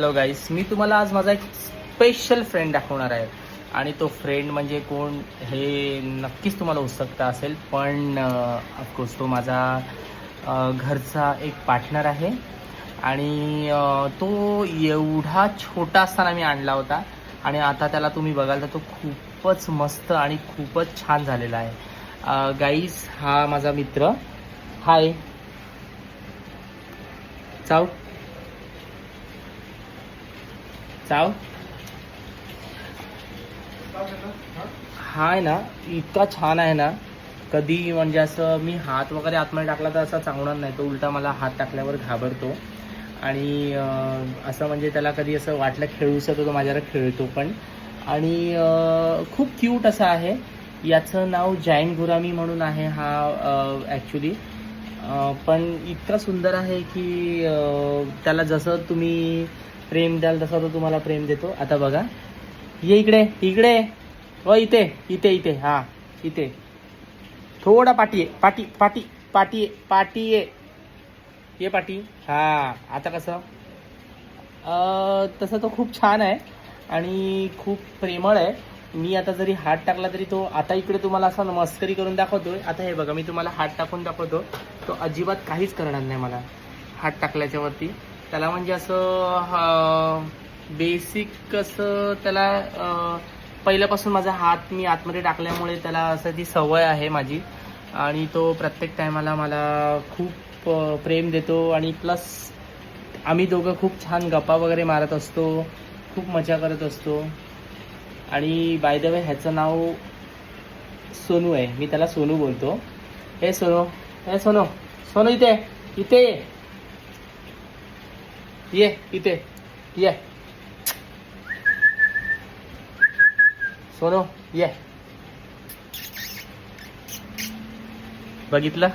Hello गाईस, मी तुम्हाला आज माझा एक स्पेशल फ्रेंड दाखवणार आहे. आणि तो फ्रेंड म्हणजे कोण हे नक्कीच तुम्हाला उत्सुकता असेल. पण ऑफकोर्स तो माझा घरचा एक पार्टनर आहे. आणि तो एवढा छोटा असताना मी आणला होता आणि आता त्याला तुम्ही बघाल तर तो खूपच मस्त आणि खूपच छान झालेला आहे. गाईस, हा माझा मित्र. हाय चाव चाव. हा आहे ना, इतका छान आहे ना. कधी म्हणजे असं मी हात वगैरे आतमध्ये टाकला तर असा चावणार नाही. तो उलटा मला हात टाकल्यावर घाबरतो. आणि असं म्हणजे त्याला कधी असं वाटलं खेळूचं तर तो माझ्यावर खेळतो पण. आणि खूप क्यूट असं आहे. याचं नाव जैन गुरामी म्हणून आहे हा ॲक्च्युली. पण इतका सुंदर आहे की त्याला जसं तुम्ही प्रेम द्याल तसं तो तुम्हाला प्रेम देतो. आता बघा, ये इकडे इकडे. इथे इथे इथे हां, इथे थोडा पाठी आहे. पाठी पाठी पाठी आहे, पाठी आहे. ये पाठी. हां, आता कसं तसं तो खूप छान आहे आणि खूप प्रेमळ आहे. मी आता जरी हात टाकला तरी तो आता इकडे तुम्हाला असा मस्करी करून दाखवतोय. आता हे बघा, मी तुम्हाला हात टाकून दाखवतो. तो अजिबात काहीच करणार नाही मला हात टाकल्याच्यावरती. त्याला म्हणजे असं बेसिक असं त्याला पहिल्यापासून माझा हात मी आतमध्ये टाकल्यामुळे त्याला असं ती सवय आहे माझी. आणि तो प्रत्येक टायमाला मला खूप प्रेम देतो. आणि प्लस आम्ही दोघं खूप छान गप्पा वगैरे मारत असतो, खूप मजा करत असतो. आणि बाय द वे ह्याचं नाव सोनू आहे. मी त्याला सोनू बोलतो. हे सोनू, हे सोनू, सोनू इथे इथे ये, इथे ये सोनू, ये. बघितलं